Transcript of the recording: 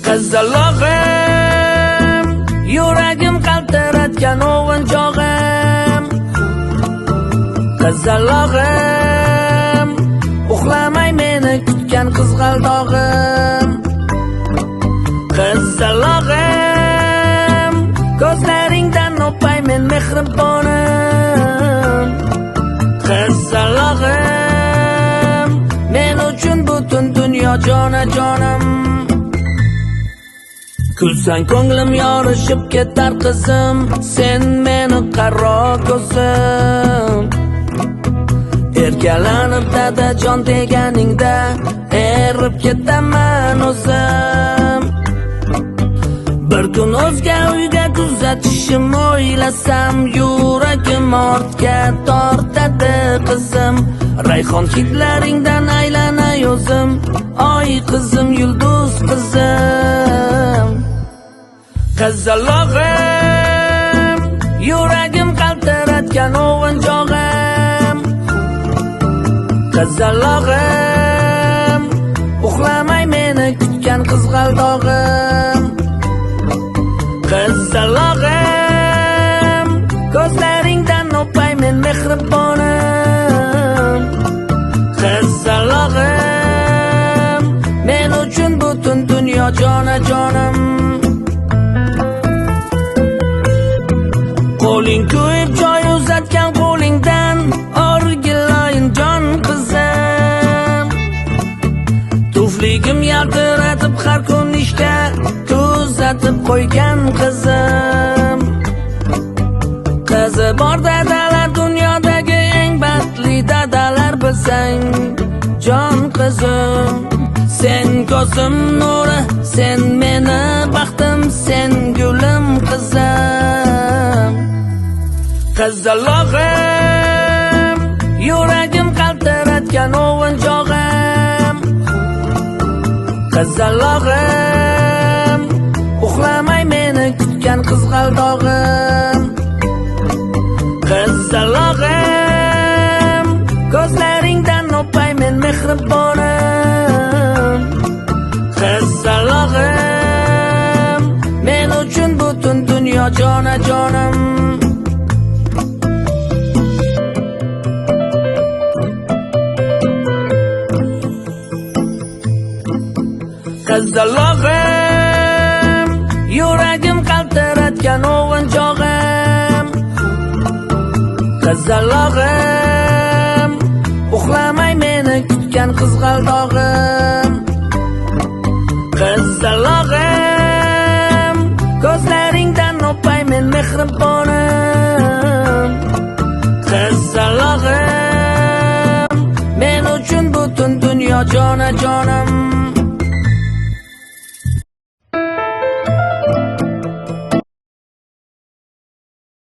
qizalog'im, yuragim qaltiratgan o'g'inchog'im. Qizalog'im, uxlamay meni kutgan qizg'aldog'im. Qizalog'im, ko'zlaringdan o'pay men mehribonim. Qizalog'im, men uchun butun dunyo jonajonim. Kulsang ko'nglim yorishib ketar qizim, sen meni qaro ko'zim. Erkalanib dadajon deganingda erib ketaman o'zim. Bir kun o'zga uyga kuzatishim o'ylasam, yuragim ortga tortadi qizim. Rayhon hidlaringdan aylanay o'zim, oy qizim, yulduz qizim. Qizalog'im, yuragim qaltiratgan o'g'inchog'im. Qizalog'im, uxlamay meni kutgan qizg'aldog'im. Qizalog'im, ko'zlaringdan o'pay men mehribonim. Qizalog'im, men uchun butun dunyo jonajonim. Qo'ling kuyib joy uzatgan qo'lingdan o'rgilayin jon qizim. Tufligim yaltiratib har kun ishga kuzatib qo'ygan qizim. Qizi bor dadalar dunyodagi eng baxtli dadalar bilsang jon qizim. Sen ko'zim nuri, sen meni baxtim, sen gulim qizim. Qizalog'im, yuragim qaltiratgan o'g'inchog'im. Qizalog'im, uxlamay meni kutgan qizg'aldog'im. Qizalog'im, ko'zlaringdan o'pay men mehribonim. Qizalog'im, men uchun butun dunyo jonajonim. Qizalog'im, yuragim qaltiratgan o'g'inchog'im. Qizalog'im, uxlamay meni kutgan qizg'aldog'im. Qizalog'im, ko'zlaringdan o'pay men mehribonim. Qizalog'im, men uchun butun dunyo jonajonim.